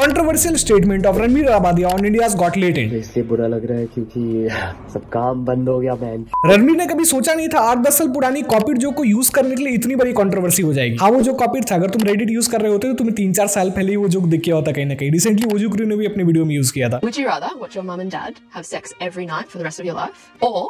Controversial statement of Ranveer Allahbadia on India's got latent. इसलिए बुरा लग रहा है क्योंकि सब काम बंद हो गया मैन। रणवीर ने कभी सोचा नहीं था 8-10 साल पुरानी कॉपीड जोक को यूज करने के लिए इतनी बड़ी कंट्रोवर्सी हो जाएगी। हाँ, वो जो कॉपीड था, अगर तुम रेडिट यूज कर रहे होते तो तुम्हें 3-4 साल पहले ही वो जोक दिख गया होता कहीं ना कहीं। रिसेंटली ओजू क्रू ने भी अपने वीडियो में यूज किया था। Would you rather watch your mum and dad have sex every night for the rest of your life, or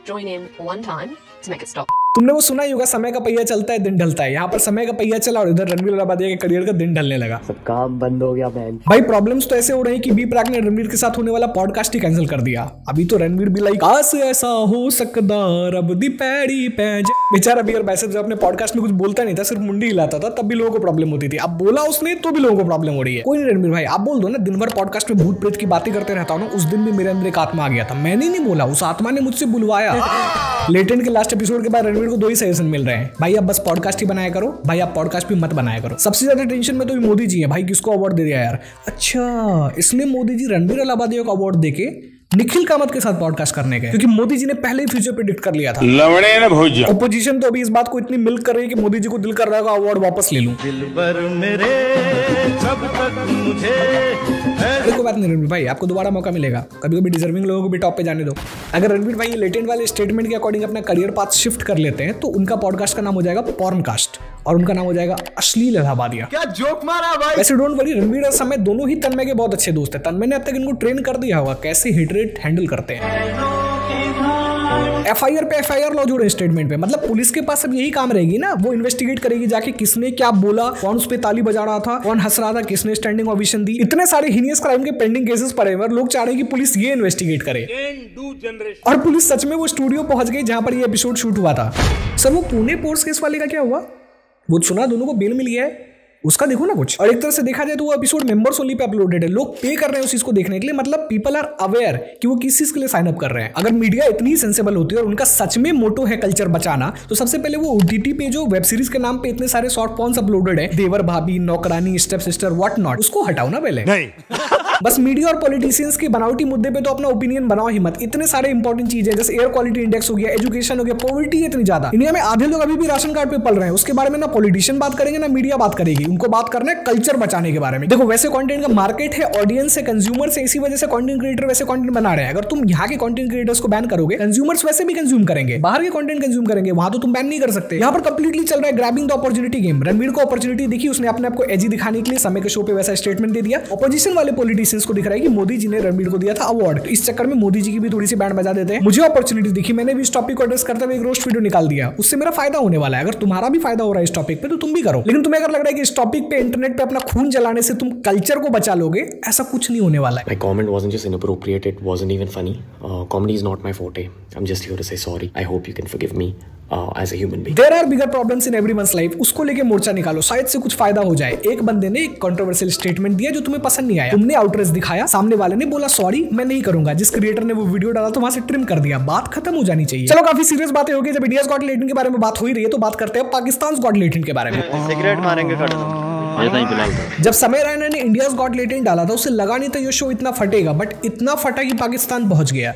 join in one time to make it stop? तुमने वो सुना ही होगा, समय का पहिया चलता है दिन ढलता है। यहाँ पर समय का पहिया चला और इधर रणवीर अलाबादिया के करियर का दिन ढलने लगा। सब काम बंद हो गया मैन। भाई प्रॉब्लम्स तो ऐसे हो रहे हैं कि बी प्राक ने रणवीर के साथ होने वाला पॉडकास्ट ही कैंसिल कर दिया। अभी तो रणवीर भी लाइक आस ऐसा हो सकदा रब दी पैड़ी पैज। बेचारा भी वैसे जब अपने पॉडकास्ट में कुछ बोलता नहीं था, सिर्फ मुंडी हिलाता था, तब भी लोगों को प्रॉब्लम होती थी। अब बोला उसने तो भी लोगों को प्रॉब्लम हो रही है। कोई नहीं रणवीर भाई, आप बोल दो ना, दिन भर पॉडकास्ट में भूत प्रेत की बातें करते रहता हूँ ना। उस दिन भी मेरे अंदर एक आत्मा आ गया था, मैंने नहीं बोला, उस आत्मा ने मुझसे बुलवाया। लेटेंट के लास्ट एपिसोड के बाद रणवीर को 2 ही सजेशन मिल रहे हैं, भाई आप बस पॉडकास्ट ही बनाया करो, भाई आप पॉडकास्ट भी मत बनाया करो। सबसे ज्यादा टेंशन में तो मोदी जी है भाई, किसको अवार्ड दे दिया यार। अच्छा, इसलिए मोदी जी रणवीर अलाबादिया को अवार्ड देके निखिल कामत के साथ पॉडकास्ट करने गए, क्योंकि मोदी जी ने पहले ही फ्यूचर प्रेडिक्ट कर लिया था। ओपोजिशन तो अभी इस बात को इतनी मिल्क कर रही है कि मोदी जी को दिल कर रहा है अवार्ड वापस ले लूं। दिलबर मेरे जब तक मुझे कोई बात नहीं रणवीर भाई, आपको दोबारा मौका मिलेगा। कभी कभी डिजर्विंग लोगों को भी टॉप पे जाने दो। अगर रणवीर भाई लेटेंट वाले स्टेटमेंट के अकॉर्डिंग अपना करियर पाथ शिफ्ट कर लेते हैं तो उनका पॉडकास्ट का नाम हो जाएगा पॉर्नकास्ट और उनका नाम हो जाएगा अश्लील अलाबादिया। क्या जोक मारा भाई। वैसे डोंट वरी, रणवीर और समय दोनों ही तन्मय के बहुत अच्छे दोस्त हैं। तन्मय ने अब तक इनको ट्रेन कर दिया होगा कैसे हिट रेट हैंडल करते हैं। एफआईआर पे एफआईआर लो जोड़े स्टेटमेंट पे, मतलब पुलिस के पास अब यही काम रहेगी ना, वो इन्वेस्टिगेट करेगी जाके किसने क्या बोला, कौन उस पे ताली बजा रहा था, कौन हंस रहा था, किसने स्टैंडिंग ओवेशन दी। इतने सारे हीनियस क्राइम के पेंडिंग केसेस पड़े हुए, लोग चाह रहे हैं कि पुलिस ये इन्वेस्टिगेट करे। और पुलिस सच में वो स्टूडियो पहुंच गई जहां पर ये एपिसोड शूट हुआ था। सर वो पुणे पोर्ट्स केस वाले का क्या हुआ? वो सुना दोनों को बेल मिल गया है, उसका देखो ना कुछ। और एक तरह से देखा जाए तो वो episode members only pay uploaded है, लोग पे कर रहे हैं उस चीज को देखने के लिए। मतलब पीपल आर अवेयर कि वो किस चीज के लिए साइन अप कर रहे हैं। अगर मीडिया इतनी सेंसेबल होती है और उनका सच में मोटो है कल्चर बचाना, तो सबसे पहले वो ओटीटी पे जो वेब सीरीज के नाम पे इतने सारे शॉर्ट पॉर्न्स अपलोडेड है, देवर भाभी, नौकरानी, स्टेप सिस्टर, व्हाट नॉट, उसको हटाओ ना पहले। नहीं बस मीडिया और पॉलिटिशियंस के बनावटी मुद्दे पे तो अपना ओपिनियन बनाओ ही मत। इतने सारे इंपॉर्टेंट चीजें जैसे एयर क्वालिटी इंडेक्स हो गया, एजुकेशन हो गया, पॉवर्टी इतनी ज्यादा, इंडिया में आधे लोग अभी भी राशन कार्ड पे पल रहे हैं, उसके बारे में ना पॉलिटिशियन बात करेंगे ना मीडिया बात करेगी। उनको बात करना है कल्चर बचाने के बारे में। देखो वैसे कंटेंट का मार्केट है, ऑडियंस है, कंज्यूमर्स है, इसी वजह से कंटेंट क्रिएटर वैसे कंटेंट बना रहे हैं। अगर तुम यहाँ के कंटेंट क्रिएटर्स को बैन करोगे, कंज्यूमर्स वैसे भी कंज्यूम करेंगे, बाहर के कंटेंट कंज्यूम करेंगे, वहां तो तुम बैन नहीं कर सकते। यहाँ पर कंप्लीटली चल रहा है grabbing the opportunity game. Ranveer को अपॉर्चुनिटी दिखी, उसने अपने आप को एजी दिखाने के लिए समय के शो पे वैसा स्टेटमेंट दे दिया। ऑपोजिशन वाले पॉलिटिशियंस को दिख रहा है कि मोदी जी ने रणवीर को दिया था अवार्ड, तो इस चक्कर में मोदी जी की भी थोड़ी सी बैंड बजा देते हैं। मुझे अपॉर्चुनिटी दिखी, मैंने भी इस टॉपिक को एड्रेस करते हुए एक रोस्ट वीडियो निकाल दिया, उससे मेरा फायदा होने वाला है। अगर तुम्हारा भी फायदा हो रहा है इस टॉपिक पे तो तुम भी करो। लेकिन तुम्हें अगर लग रहा है कि इस टॉपिक पे इंटरनेट पे अपना खून जलाने से तुम कल्चर को बचा लोगे, ऐसा कुछ नहीं होने वाला है। My comment wasn't just inappropriate, it wasn't even funny. Comedy is not my forte. I'm just here to say sorry. I hope you can forgive me as a human being. There are bigger problems in everyone's life. उसको लेके मोर्चा निकालो, शायद से कुछ फायदा हो जाए। एक बंदे ने एक कंट्रोवर्शियल स्टेटमेंट दिया जो तुम्हें पसंद नहीं आया, तुमने आउटरेज दिखाया, सामने वाले ने बोला सॉरी मैं नहीं करूंगा, जिस क्रिएटर ने वो वीडियो डाला तो वहां से ट्रिम कर दिया, बात खत्म हो जानी चाहिए। चलो काफी सीरियस बातें हो गई, जब इंडियाज गॉट लेटेंट के बारे में बात हो ही रही है तो बात करते हैं पाकिस्तान गॉट लेटेंट के बारे में। सिगरेट मारेंगे कर दो। जब समय रैना ने इंडियाज गॉट लेटेंट डाला था, उसे लगा नहीं था ये शो इतना फटेगा, बट इतना फटा कि पाकिस्तान पहुंच गया।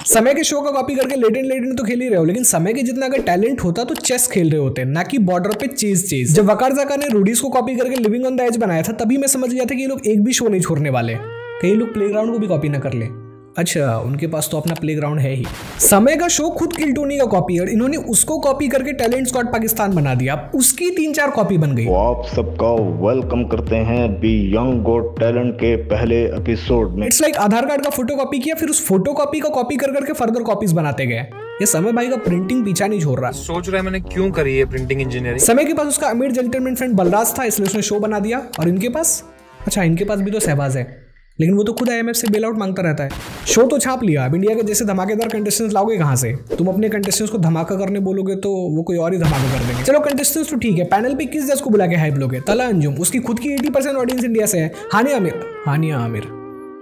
समय के शो का कॉपी करके लेटेंट तो खेल ही रहे हो, लेकिन समय के जितना अगर टैलेंट होता तो चेस खेल रहे होते, ना कि बॉर्डर पे चेज। जब वकार ज़का ने रूडीज को कॉपी करके लिविंग ऑन द एज बनाया था, तभी मैं समझ गया था कि ये लोग एक भी शो नहीं छोड़ने वाले, कई लोग प्लेग्राउंड को भी कॉपी ना कर ले। अच्छा, उनके पास तो अपना प्लेग्राउंड है ही। समय का शो खुद किल टोनी का कॉपी है, इन्होंने उसको कॉपी करके टैलेंट स्क्वाड पाकिस्तान बना दिया, उसकी 3-4 कॉपी बन गई। तो आप सबका वेलकम करते हैं बी यंग गॉट टैलेंट के पहले एपिसोड में। इट्स लाइक आधार कार्ड का फोटो कॉपी किया, फिर उस फोटो कॉपी को कॉपी कर करके फर्दर कॉपीज बनाते गए। ये समय भाई का प्रिंटिंग पीछा नहीं छोड़ रहा। सोच रहा है मैंने क्यों करी है प्रिंटिंग इंजीनियरिंग। समय के पास उसका अमीर जेंटलमैन फ्रेंड बलराज था, इसलिए उसने शो बना दिया। और इनके पास, अच्छा इनके पास भी तो सहबाज है, लेकिन वो तो खुद IMF से बेल आउट मांगता रहता है। शो तो छाप लिया, अब इंडिया के जैसे धमाकेदार कंटेस्टेंट्स लाओगे कहां से? तुम अपने कंटेस्टेंट्स को धमाका करने बोलोगे तो वो कोई और ही धमाका कर देंगे। चलो कंटेस्टेंट्स तो ठीक है, पैनल पे किस जज को बुला के हाइप लोगे? तला अंजुम, उसकी खुद की 80% ऑडियंस इंडिया से है। हानिया आमिर,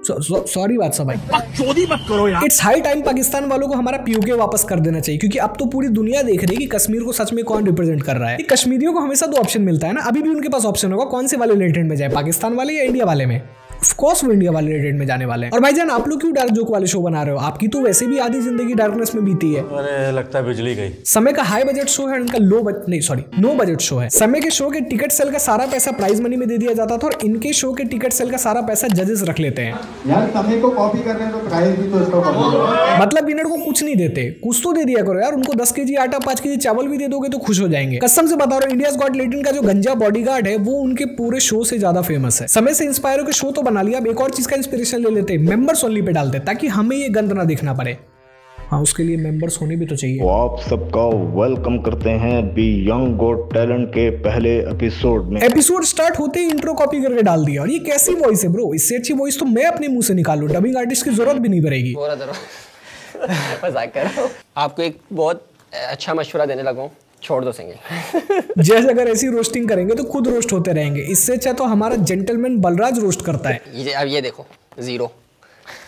सॉरी बात सब भाई, चोरी मत करो यार। इट्स हाई टाइम पाकिस्तान वालों को हमारा POK वापस कर देना चाहिए, क्योंकि अब तो पूरी दुनिया देख रही है कि कश्मीर को सच में कौन रिप्रेजेंट कर रहा है। कश्मीरियों को हमेशा 2 ऑप्शन मिलता है ना, अभी भी उनके पास ऑप्शन होगा कौन से वाले लेटेंट में जाए, पाकिस्तान वाले या इंडिया वाले में। ऑफ कोर्स वो इंडिया वाले रेटेड में जाने वाले हैं। और भाईजान आप लोग क्यों डार्क जोक वाले शो बना रहे हो? आपकी तो वैसे भी आधी जिंदगी डार्कनेस में बीती है। अरे लगता है बिजली गई। समय का हाई बजट शो है, उनका नो बजट शो है। समय के शो के टिकट सेल का सारा पैसा प्राइज मनी में दे दिया जाता था और इनके शो के टिकट सेल का सारा पैसा जजेस रख लेते हैं। यार समय को कॉपी कर रहे हैं तो प्राइस भी तो इसको कॉपी। मतलब विनर को कुछ नहीं देते, कुछ तो दे दिया करो यार। उनको 10 केजी आटा 5 केजी चावल भी दे दोगे तो खुश हो जाएंगे। कसम से बता रहा हूं, इंडियाज गॉट टैलेंट का जो गंजा बॉडीगार्ड है वो उनके पूरे शो से ज्यादा फेमस है। समय से इंस्पायर होकर शो तो बना लिया, अब एक और चीज का इंस्पिरेशन ले लेते, मेंबर्स ओनली पे डालते ताकि हमें ये गंद ना देखना पड़े। हाँ, उसके लिए मेंबर्स होने भी तो चाहिए। तो आप सबका वेलकम करते हैं बी यंग गॉट टैलेंट के पहले एपिसोड में। एपिसोड स्टार्ट होते ही इंट्रो कॉपी करके डाल दिया। और ये कैसी वॉइस है ब्रो? इससे अच्छी वॉइस तो मैं अपने मुंह से निकालूं, डबिंग आर्टिस्ट की जरूरत भी नहीं पड़ेगी। आपको एक बहुत अच्छा मशवरा देने लगा हूं, छोड़ दो सिंगिंग। जैसे अगर ऐसी रोस्टिंग करेंगे तो खुद रोस्ट होते रहेंगे। इससे अच्छा तो हमारा जेंटलमैन बलराज रोस्ट करता है। अब ये देखो 0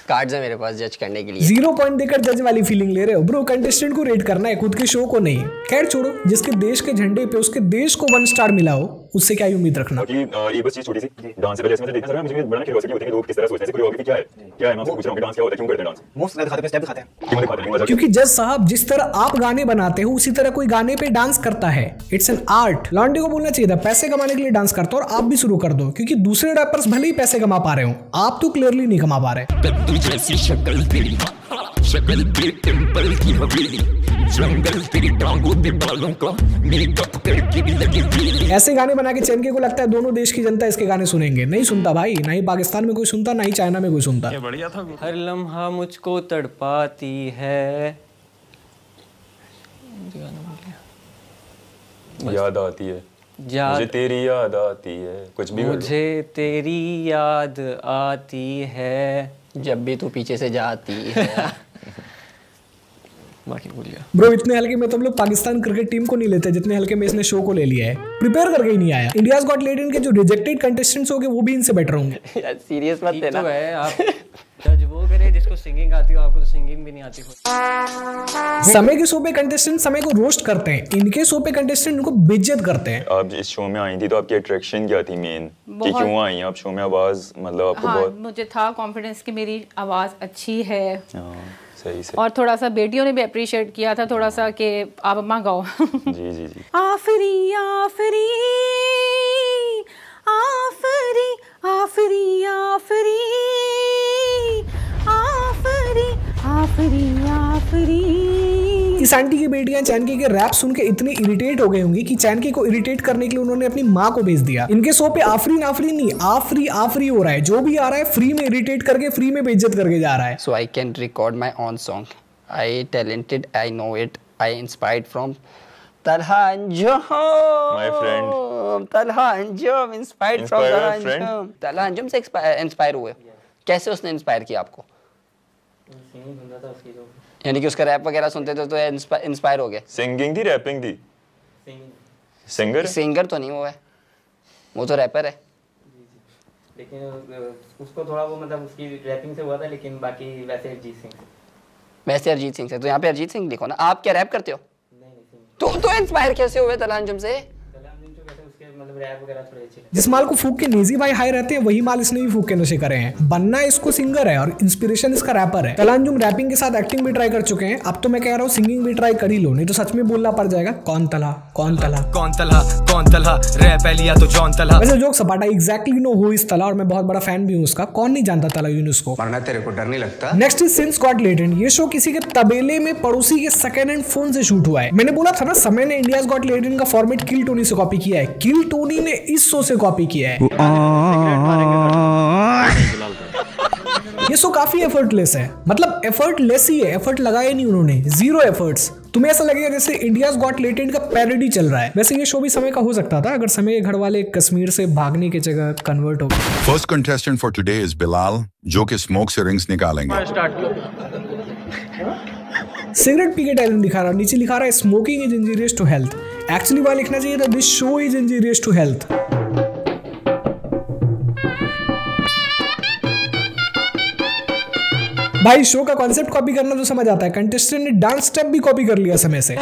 कार्ड्स है मेरे पास जज करने के लिए। 0 पॉइंट देकर जज वाली फीलिंग ले रहे हो ब्रो? कंटेस्टेंट को रेट करना है, खुद के शो को नहीं। खैर छोड़ो, जिसके देश के झंडे पे उसके देश को 1 स्टार मिला हो उससे क्या उम्मीद रखना। एक बस चीज छोटी सी, डांस से पहले इसमें देखना सर, मुझे बड़ा क्यूरियोसिटी होती है कि लोग किस तरह सोचते हैं, कोरियोग्राफी क्या है मैं आपसे पूछ रहा हूं कि डांस क्या होता है, क्यों करते हैं डांस? मोस्ट दिखाते हैं, स्टेप दिखाते हैं, क्यों दिखाते हैं? क्योंकि जज साहब जिस तरह आप गाने बनाते हो उसी तरह कोई गाने पे डांस करता है। It's an art. लॉन्डे को बोलना चाहिए था पैसे कमाने के लिए डांस करता, और आप भी शुरू कर दो, क्योंकि दूसरे रैपर्स भले ही पैसे कमा पा रहे हो, आप तो क्लियरली नहीं कमा पा रहे। ऐसे गाने बना के चैनके को लगता है दोनों देश की जनता इसके गाने सुनेंगे। नहीं सुनता भाई, ना ही पाकिस्तान में कोई सुनता, ना ही चाइना में कोई सुनता। बढ़िया था। हर लम्हा मुझको तड़पाती है, याद आती है, मुझे तेरी याद आती है, कुछ भी मुझे तेरी याद आती है जब भी तू पीछे से जाती है। बाकी भूल गया ब्रो। इतने हल्के में तो हम लोग पाकिस्तान क्रिकेट टीम को नहीं लेते जितने हल्के में इसने शो को ले लिया है। प्रिपेयर करके ही नहीं आया। इंडियाज गॉट टैलेंट के जो रिजेक्टेड कंटेस्टेंट्स होंगे वो भी इनसे बेटर होंगे। यार सीरियस मत लेना। तो है आप जज वो करे जिसको सिंगिंग आती हो, आपको तो सिंगिंग भी नहीं आती हो। समय के शो पे कंटेस्टेंट समय को रोस्ट करते हैं, इनके शो पे कंटेस्टेंट इनको बेइज्जत करते हैं। आप इस शो में आई थी तो आपकी अट्रैक्शन क्या थी मेन, कि क्यों आई आप शो में? आवाज मतलब आपको बहुत मुझे था कॉन्फिडेंस कि मेरी आवाज अच्छी है। सही से। और थोड़ा सा बेटियों ने भी अप्रिशिएट किया था थोड़ा सा कि आप अम्मा गाओ। जी जी जी। आफरी आफरी आफरी आफरी आफरी आफरी आफरी आफरी। इस आंटी की बेटियां चैनकी के रैप सुन के इतनी इरिटेट हो गई होंगी कि चैनकी को इरिटेट करने के लिए उन्होंने अपनी माँ को भेज दिया। इनके शो पे आफरीन आफरीन नहीं आफरी आफरी हो रहा है। जो भी आ रहा है फ्री में इरिटेट करके फ्री में बेइज्जत करके जा रहा है। So I can record my own song. I talented, I know it. I inspired from Talha Anjum. My friend. Talha Anjum inspired from Talha Anjum. Talha Anjum से इंस्पायर हुए। कैसे उसने इंस्पायर किया आपको? यानी कि उसका रैप वगैरह सुनते थे तो इंस्पायर हो गए। सिंगिंग थी, रैपिंग थी? सिंगर? सिंगर तो नहीं वो है, वो तो रैपर है। लेकिन उसको थोड़ा वो मतलब उसकी रैपिंग से हुआ था, लेकिन बाकी वैसे अरिजीत सिंह से। तो यहाँ पे अरिजीत सिंह लिखो ना। आप क्या रैप करते हो? नहीं। तो इंस्पायर कैसे हुए तलहा अंजुम से? मतलब रैप वगैरह थोड़े अच्छे। जिस माल को फूक के नेजी भाई हाई रहते हैं वही माल इसने भी फूक के नशे करे हैं। बनना इसको सिंगर है और इंस्पिरेशन इसका रैपर है। तलहा अंजुम रैपिंग के साथ एक्टिंग भी ट्राई कर चुके हैं। अब तो मैं कह रहा हूँ सिंगिंग भी ट्राई कर ही लो, नहीं तो सच में बोलना पड़ जाएगा कौन तलहा कौन तलहा कौन तलहा कौन तलहा रैप लिया तो जॉन तलहा। वैसे जोक सपाटा exactly know who is Talha और मैं बहुत बड़ा फैन भी हूँ उसका। कौन नहीं जानता तलहा यूनुस को? मरना तेरे को डर नहीं लगता? Next is since got talent. ये शो किसी के तबेले में पड़ोसी के सेकंड हैंड फोन से शूट हुआ है। मैंने बोला था ना समय ने इंडियाज गॉट टैलेंट का फॉर्मेट किल टोनी से कॉपी किया है। किल टोनी ने इस शो से कॉपी किया है। ये शो काफी एफर्टलेस है, मतलब एफर्टलेस ही है, एफर्ट लगाए नहीं उन्होंने, 0 एफर्ट्स। तुम्हें ऐसा लगेगा जैसे इंडियाज गॉट टैलेंट का पैरोडी चल रहा है। वैसे ये शो भी समय का हो सकता था अगर समय के घर वाले कश्मीर से भागने की जगह कन्वर्ट हो गए। First contestant for today is Bilal, जो कि स्मोक से रिंग्स निकालेंगे। सिगरेट पी के टैलेंट दिखा रहा, नीचे लिखा रहा है smoking is injurious to health. Actually वहां लिखना चाहिए था this show is injurious to health. भाई शो का कॉन्सेप्ट कॉपी करना तो समझ आता है, कंटेस्टेंट ने डांस स्टेप भी कॉपी कर लिया समय से।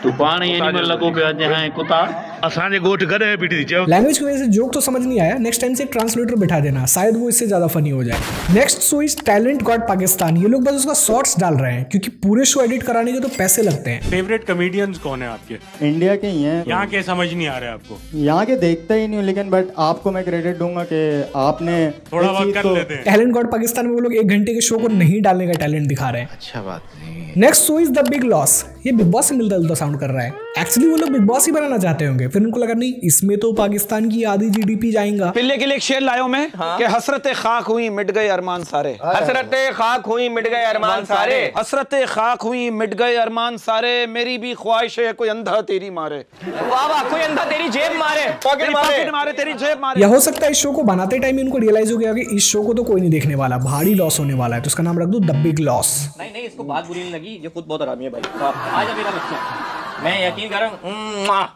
तू पानी एनिमल लगो पे जहां कुत्ता असाने गोट करे पीटी दीजिए। लैंग्वेज की वजह से जोक तो समझ नहीं आया, नेक्स्ट टाइम से एक ट्रांसलेटर बिठा देना, शायद वो इससे ज्यादा फनी हो जाए। Next show is talent got Pakistan. ये लोग बस उसका शॉर्ट्स डाल रहे हैं क्योंकि पूरे शो एडिट कराने के तो पैसे लगते हैं। फेवरेट कॉमेडियंस कौन है आपके? इंडिया के ही हैं। यहाँ के समझ नहीं आ रहा है आपको? यहाँ के देखता ही नहीं हूँ, लेकिन बट आपको मैं क्रेडिट दूंगा कि आपने थोड़ा बहुत कर लेते हैं। टैलेंट गॉट पाकिस्तान में वो लोग 1 घंटे के शो को नहीं डालने का टैलेंट दिखा रहे हैं। अच्छा बात नहीं। Next show is the big loss. ये बिग बॉस से मिलता जुलता साउंड कर रहा है। एक्चुअली वो लोग बिग बॉस ही बनाना चाहते होंगे, फिर उनको लगा नहीं इसमें तो पाकिस्तान की आधी जीडीपी जाएगा। पिल्ले के लिए एक शेर लाया मैं कि हसरतें खाक हुई मिट गए अरमान सारे। हसरतें खाक हुई मिट गए अरमान सारे। हसरतें खाक हुई मिट गए अरमान सारे, मेरी भी ख्वाहिश है कोई अंधा तेरी मारे। वाह वाह, कोई अंधा तेरी जेब मारे, पॉकेट मारे, तेरी जेब मारे। या हो सकता है इस शो को बनाते टाइम इनको रियलाइज हो गया कि इस शो को तो कोई नहीं देखने वाला, भारी लॉस होने वाला है, तो इसका नाम रख दो द बिग लॉस। नहीं, इसको बात बुरी नहीं लगी, ये खुद बहुत आरामी है भाई। आजा मेरा बच्चा, मैं यकीन कर रहा हूँ,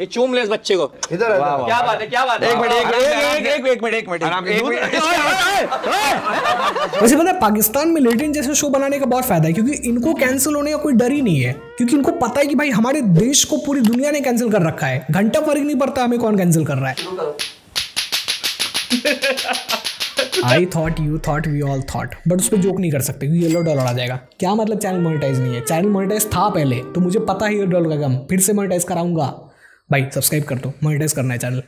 ये चूम ले इस बच्चे को। इधर क्या बात है, क्या बात है? एक मिनट। वैसे पता है पाकिस्तान में लेटेंट जैसे शो बनाने का बहुत फायदा है, क्योंकि इनको कैंसिल होने का कोई डर ही नहीं है, क्योंकि इनको पता है कि भाई हमारे देश को पूरी दुनिया ने कैंसिल कर रखा है, घंटा फर्क नहीं पड़ता हमें कौन कैंसिल कर रहा है। I thought you thought we all thought, but उस पर जोक नहीं कर सकते क्योंकि $1 आ जाएगा। क्या मतलब चैनल मोनेटाइज नहीं है? चैनल मोनेटाइज था पहले, तो मुझे पता है $1 का कम, फिर से मोनेटाइज कराऊंगा। भाई सब्सक्राइब कर दो, मोनेटाइज करना है चैनल।